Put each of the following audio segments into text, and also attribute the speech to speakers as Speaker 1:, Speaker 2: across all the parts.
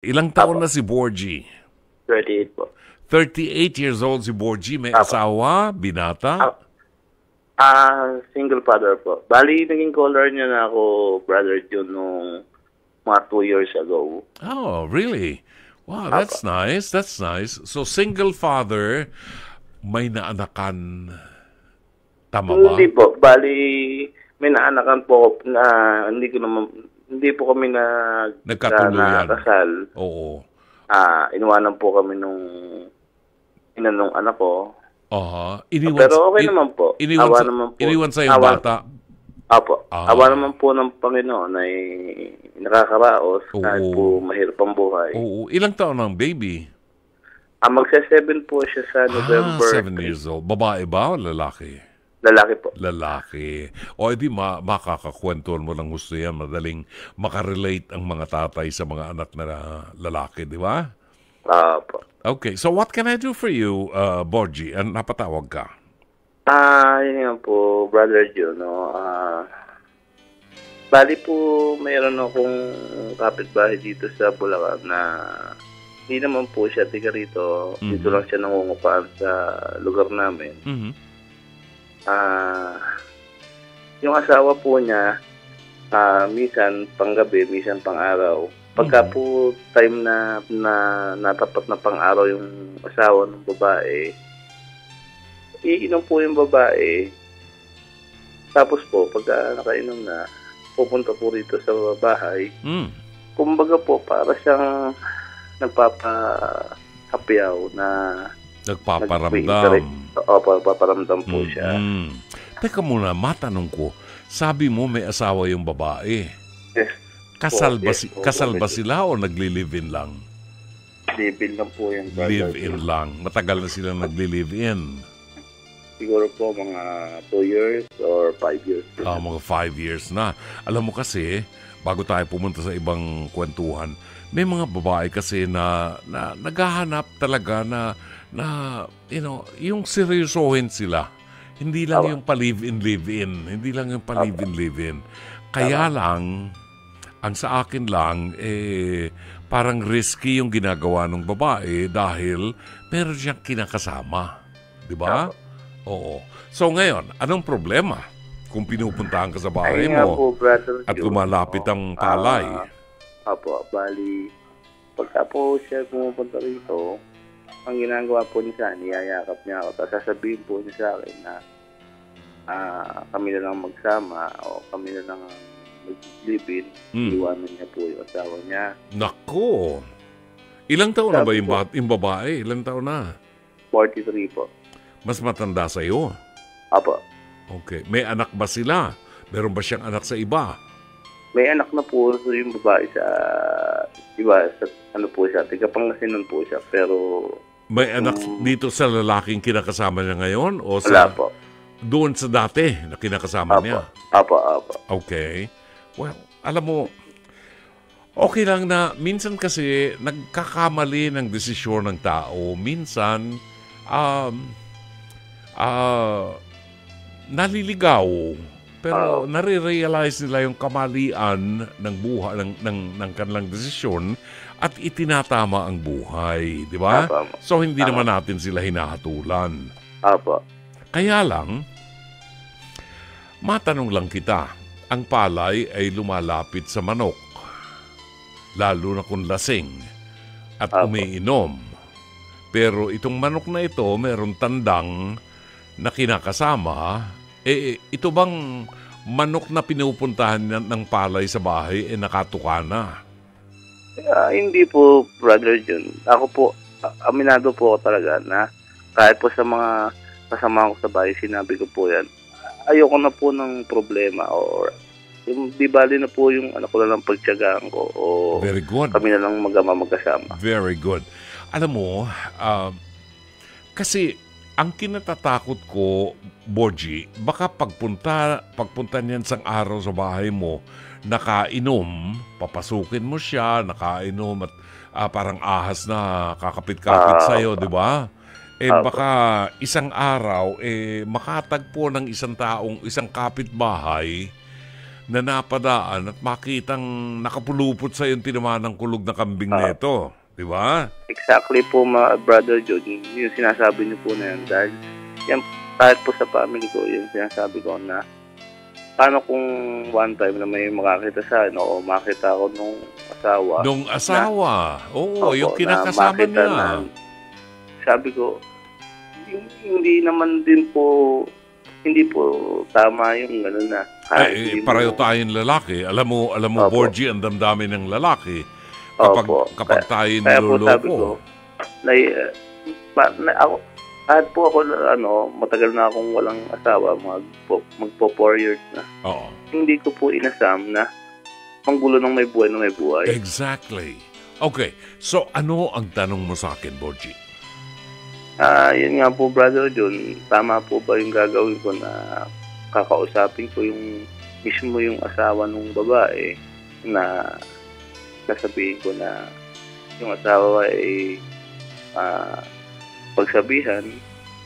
Speaker 1: Ilang taon
Speaker 2: Apo.
Speaker 1: na si Borgie?
Speaker 2: 38 po.
Speaker 1: 38 years old si Borgie. May
Speaker 2: Apo.
Speaker 1: asawa, binata?
Speaker 2: Ah, single father po. Bali, naging caller niya na ako, Brother June, nung mga 2 years ago.
Speaker 1: Oh, really? Wow,
Speaker 2: Apo.
Speaker 1: that's nice. That's nice. So, single father, may naanakan. Tama ba?
Speaker 2: Hindi po. Bali, may naanakan po na hindi po kami
Speaker 1: Nagkatuluyan.
Speaker 2: nakasal.
Speaker 1: Oo.
Speaker 2: Inuwanan po kami nung inanong anak ko.
Speaker 1: Aha.
Speaker 2: Pero okay naman po. Awa naman po.
Speaker 1: Iniwan sa yung
Speaker 2: Awa-
Speaker 1: bata.
Speaker 2: Apo.
Speaker 1: Ah.
Speaker 2: Awa naman po ng Panginoon ay nakakaraos
Speaker 1: Oo.
Speaker 2: kahit po mahirap ang buhay.
Speaker 1: Oo. Ilang taon ang baby?
Speaker 2: Magsa-7 po siya sa November.
Speaker 1: 7 years old. Babae ba o lalaki?
Speaker 2: Lalaki po.
Speaker 1: Lalaki. O edi makakakwentuhan mo ng gusto yan. Madaling makarelate ang mga tatay sa mga anak na lalaki, di ba?
Speaker 2: Apo.
Speaker 1: Okay. So what can I do for you, Borgie? Napatawag ka?
Speaker 2: Yun nga po, Brother Joe, no? Bali po, mayroon akong kapitbahay dito sa Bulacan na hindi naman po siya tiga rito.
Speaker 1: Mhm.
Speaker 2: Dito lang siya nangungupahan sa lugar namin.
Speaker 1: Mhm.
Speaker 2: Yung asawa po niya, minsan panggabi, minsan pang-araw. Pagka po time na natapat na pang-araw yung asawa ng babae, iinom po yung babae. Tapos po, pagka nakainom na, pupunta po rito sa bahay. Kumbaga po, para siyang nagpapahapyaw na
Speaker 1: Nagpaparamdam.
Speaker 2: Paparamdam po siya.
Speaker 1: Teka muna, matanong ko. Sabi mo may asawa yung babae.
Speaker 2: Yes.
Speaker 1: Kasal ba sila o nagli-live-in lang?
Speaker 2: Live-in lang po yung brother.
Speaker 1: Live-in lang. Matagal na silang nagli-live-in.
Speaker 2: Siguro po mga 2 years or 5 years.
Speaker 1: Mga 5 years na. Alam mo kasi, bago tayo pumunta sa ibang kwentuhan, may mga babae kasi na naghahanap talaga na yung seryosohin sila. Hindi lang yung pa-live-in. Hindi lang yung pa-live-in. Kaya lang, ang sa akin lang, parang risky yung ginagawa ng babae dahil meron siyang kinakasama. Di ba? Oo. So ngayon, anong problema kung pinupuntahan ka sa bahay mo
Speaker 2: po, brother,
Speaker 1: at lumalapit ang palay?
Speaker 2: Apo, bali, pagka po siya pumupunta rito, ang ginagawa po niya, niyayakap niya ako. Tapos sasabihin po niya sa akin na kami na lang magsama o kami na lang mag-live-in. Iwanan niya po yung asawa niya.
Speaker 1: Nako! Ilang taon na ba yung babae? Ilang taon na?
Speaker 2: 43 po.
Speaker 1: Mas matanda sa'yo?
Speaker 2: Apo.
Speaker 1: Okay. May anak ba sila? Meron ba siyang anak sa iba?
Speaker 2: May anak na po yung babae sa iba. Sa, po siya? Tiga-Pangasinan po siya. Pero
Speaker 1: may anak dito sa lalaking kinakasama niya ngayon? O
Speaker 2: wala
Speaker 1: sa,
Speaker 2: po.
Speaker 1: Doon sa dati na kinakasama niya?
Speaker 2: Apo.
Speaker 1: Okay. Well, alam mo, okay lang na minsan kasi nagkakamali ng desisyon ng tao. Minsan, naliligaw. Pero nare-realize nila yung kamalian ng buhay, ng kanilang desisyon at itinatama ang buhay. Di ba? So, hindi naman natin sila hinahatulan.
Speaker 2: Apo.
Speaker 1: Kaya lang, matanong lang kita, ang palay ay lumalapit sa manok, lalo na kung lasing at umiinom. Pero itong manok na ito, meron tandang na kinakasama, ito bang manok na pinupuntahan ng palay sa bahay, nakatuka na?
Speaker 2: Hindi po, Brother John. Ako po, aminado po ako talaga na kahit po sa mga kasama ko sa bahay, sinabi ko po yan, ayoko na po ng problema or yung di bali na po yung anak ko na lang pagtiyagaan ko o
Speaker 1: Very good.
Speaker 2: kami na lang magkasama.
Speaker 1: Very good. Alam mo, kasi ang kinatatakot ko, Borgie, baka pagpunta niyan sang araw sa bahay mo, nakainom, papasukin mo siya, nakainom at parang ahas na kakapit-kapit sa'yo, di ba? Baka isang araw, makatagpo ng isang kapitbahay na napadaan at makitang nakapulupot sa yung tinamaan ng kulog na kambing nito. Di ba?
Speaker 2: Exactly po, Brother John, yung sinasabi niyo po na yan. Dahil yan, kahit po sa family ko, yung sinasabi ko na paano kung one time na may makakita sa o makita ko nung asawa.
Speaker 1: Nung asawa? Oo, yung kinakasama niya. Na,
Speaker 2: sabi ko, hindi naman din po, hindi po tama yung gano'n na.
Speaker 1: Pareho tayong lalaki. Alam mo, Borgie, ang damdamin ng lalaki kapag tayo niloloko. Kahit po ako, matagal na akong walang asawa, magpo 4 years na. Oo.
Speaker 2: Hindi ko po inasam na manggulo ng may buhay na may buhay.
Speaker 1: Exactly. Okay, so ano ang tanong mo sa akin, Borgie?
Speaker 2: Yun nga po, Brother John, tama po ba yung gagawin ko na kakausapin ko yung mismo yung asawa ng babae na sasabihin ko na yung asawa ay pagsabihan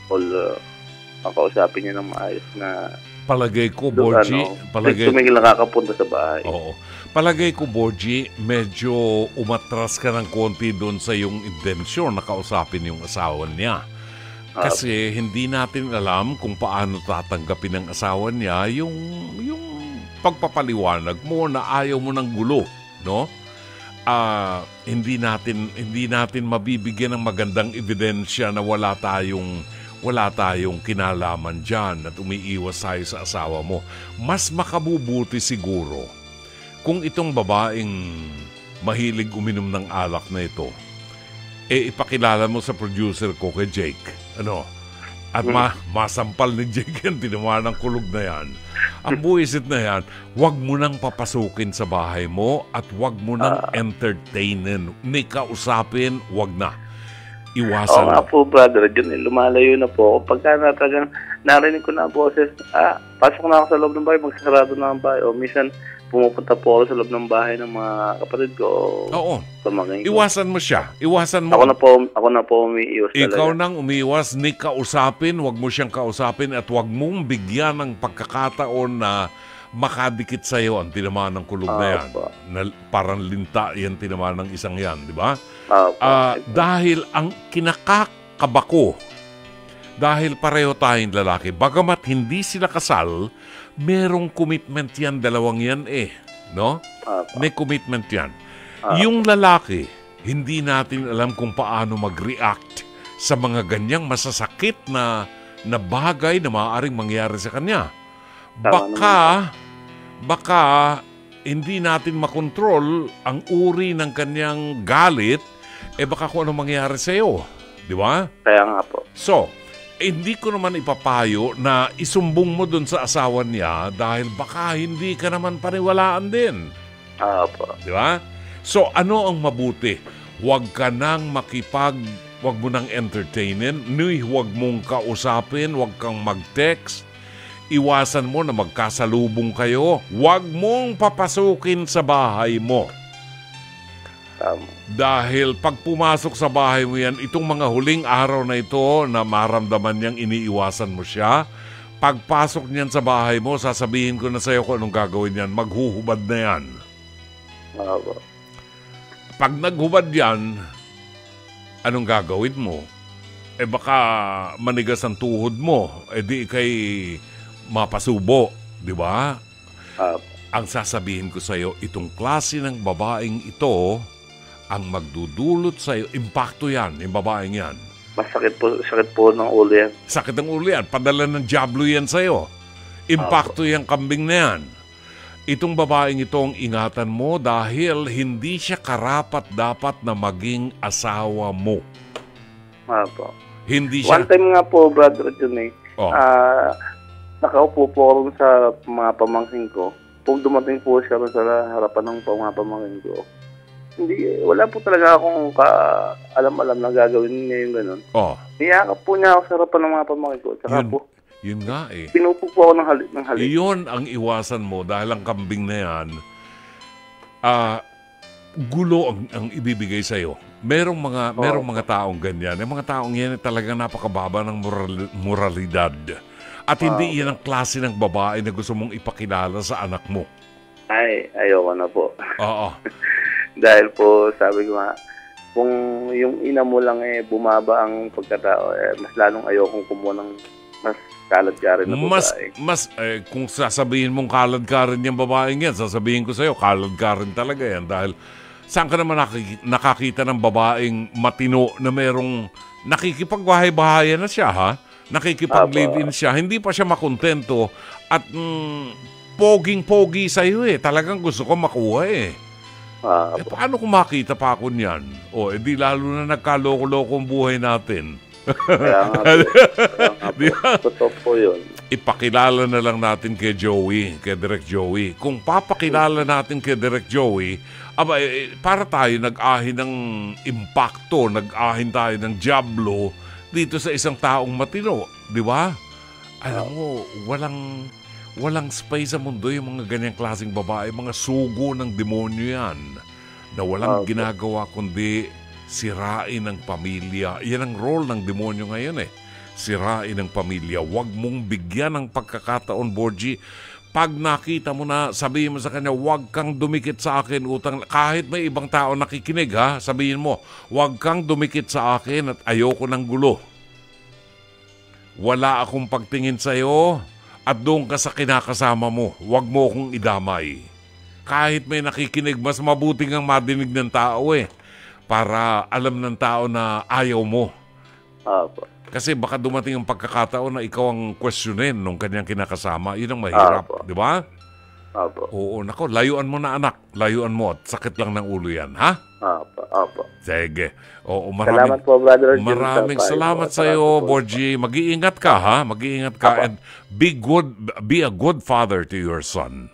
Speaker 2: o makausapin niya ng maayos na
Speaker 1: palagay ko, Borgie,
Speaker 2: tumigil nakakapunta sa bahay.
Speaker 1: Oo. Palagay ko, Borgie, medyo umatras ka ng konti doon sa yung intensyon na kausapin yung asawa niya. Kasi hindi natin alam kung paano tatanggapin ng asawa niya yung pagpapaliwanag mo na ayaw mo ng gulo, no? Hindi natin mabibigyan ng magandang ebidensya na wala tayong kinalaman diyan at umiiwas tayo sa asawa mo. Mas makabubuti siguro kung itong babaeng mahilig uminom ng alak na ito, ipakilala mo sa producer ko kay Jake. At masampal ni Jake yan, tinamaan ng kulog na yan. Ang buwisit na yan, huwag mo nang papasukin sa bahay mo at huwag mo nang entertainin. Ni kausapin, huwag na. Iwasan.
Speaker 2: Oo nga po, Brother John, lumalayo na po ako. Pagka narinig ko na boses, pasok na ako sa loob ng bahay, magsasarado na ang bahay. O minsan, pumupunta po ako sa loob ng bahay ng mga kapatid ko.
Speaker 1: Oo. Iwasan mo siya. Iwasan mo.
Speaker 2: Ako na po umiiwas talaga.
Speaker 1: Ikaw nang umiiwas, ni kausapin, huwag mo siyang kausapin at huwag mong bigyan ng pagkakataon na makadikit sa iyo ang tinamaan ng kulog na yan. Na parang linta yan tinamaan ng isang yan, di ba? Dahil ang kinakakabako, dahil pareho tayong lalaki, bagamat hindi sila kasal, merong commitment yan, dalawang yan no? May commitment yan. Yung lalaki, hindi natin alam kung paano mag-react sa mga ganyang masasakit na bagay na maaaring mangyari sa kanya. Baka hindi natin makontrol ang uri ng kanyang galit, baka kung ano mangyari sa iyo. Di ba?
Speaker 2: Kaya nga po.
Speaker 1: So, hindi ko naman ipapayo na isumbong mo dun sa asawa niya dahil baka hindi ka naman paniwalaan din.
Speaker 2: Po.
Speaker 1: Di ba? So, ano ang mabuti? Huwag ka nang huwag mo nang entertainin, huwag mong kausapin, huwag kang mag-text. Iwasan mo na magkasalubong kayo. Huwag mong papasukin sa bahay mo. Dahil pag pumasok sa bahay mo yan, itong mga huling araw na ito na maramdaman niyang iniiwasan mo siya, pagpasok niyan sa bahay mo, sasabihin ko na sa'yo kung anong gagawin yan. Maghuhubad na yan. Pag naghubad yan, anong gagawin mo? Baka manigas ang tuhod mo. Di kay mapasubo. Di ba? Ang sasabihin ko sa'yo, itong klase ng babaeng ito ang magdudulot sa'yo. Impacto yan, yung babaeng yan.
Speaker 2: Sakit po ng ulo yan.
Speaker 1: Sakit ng ulo yan. Padala ng diablo yan sa'yo. Impacto yung kambing na yan. Itong babaeng itong ingatan mo dahil hindi siya karapat-dapat na maging asawa mo. Hindi siya...
Speaker 2: One time nga po, Brother John, nakaupo po ako sa mga pamangkin ko. Pag dumating po siya sa harapan ng mga pamangkin ko, wala po talaga akong alam-alam na gagawin niya yung gano'n. Niyakap po niya ako sa harapan ng mga pamangkin ko. Tsaka
Speaker 1: yun nga
Speaker 2: pinupo po ako ng halik.
Speaker 1: Iyon ang iwasan mo dahil ang kambing na yan, gulo ang ibibigay sa'yo. Merong mga taong ganyan. Yung mga taong yan talagang napakababa ng moralidad. At hindi yan ang klase ng babae na gusto mong ipakilala sa anak mo.
Speaker 2: Ay, ayoko na po.
Speaker 1: Oo.
Speaker 2: Dahil po, sabi ko nga, kung yung ina mo lang bumaba ang pagkatao, mas lalong ayokong kumuha ng mas kalad ka rin na babae.
Speaker 1: Kung sasabihin mong kalad ka rin yung babaeng yan, sasabihin ko sa'yo, kalad ka rin talaga yan. Dahil saan ka naman nakakita ng babaeng matino na merong nakikipagbahay-bahayan na siya, ha? Nakikipag-live-in siya. Hindi pa siya makontento at poging-pogi sa'yo Talagang gusto ko makuha paano kung makita pa ako niyan? Di lalo na nagkaloko-loko ang buhay natin.
Speaker 2: Kaya nga po. Totoo po yun.
Speaker 1: Ipakilala na lang natin kay Joey, kay Direk Joey. Kung papakilala natin kay Direk Joey, para tayo nag-ahin ng impacto, nag-ahin tayo ng diablo dito sa isang taong matino. Di ba? Alam mo, walang space sa mundo yung mga ganyang klaseng babae, mga sugo ng demonyo yan na walang ginagawa kundi sirain ang pamilya. Yan ang role ng demonyo ngayon sirain ang pamilya. Huwag mong bigyan ng pagkakataon, Borgie. Pag nakita mo na, sabihin mo sa kanya, huwag kang dumikit sa akin, utang. Kahit may ibang tao nakikinig, sabihin mo, huwag kang dumikit sa akin at ayoko ng gulo. Wala akong pagtingin sa'yo at doon ka sa kinakasama mo. Huwag mo akong idamay. Kahit may nakikinig, mas mabuting ang madinig ng tao para alam ng tao na ayaw mo. Kasi baka dumating ang pagkakataon na ikaw ang questionin nung kanyang kinakasama. Yun ang mahirap, di ba? Oo, nako, layuan mo na anak. Layuan mo at sakit lang ng ulo yan, ha? Sige.
Speaker 2: Salamat po, Brother Jim.
Speaker 1: Maraming salamat sa iyo, Borgie. Mag-iingat ka, ha? Mag-iingat ka and be a good father to your son.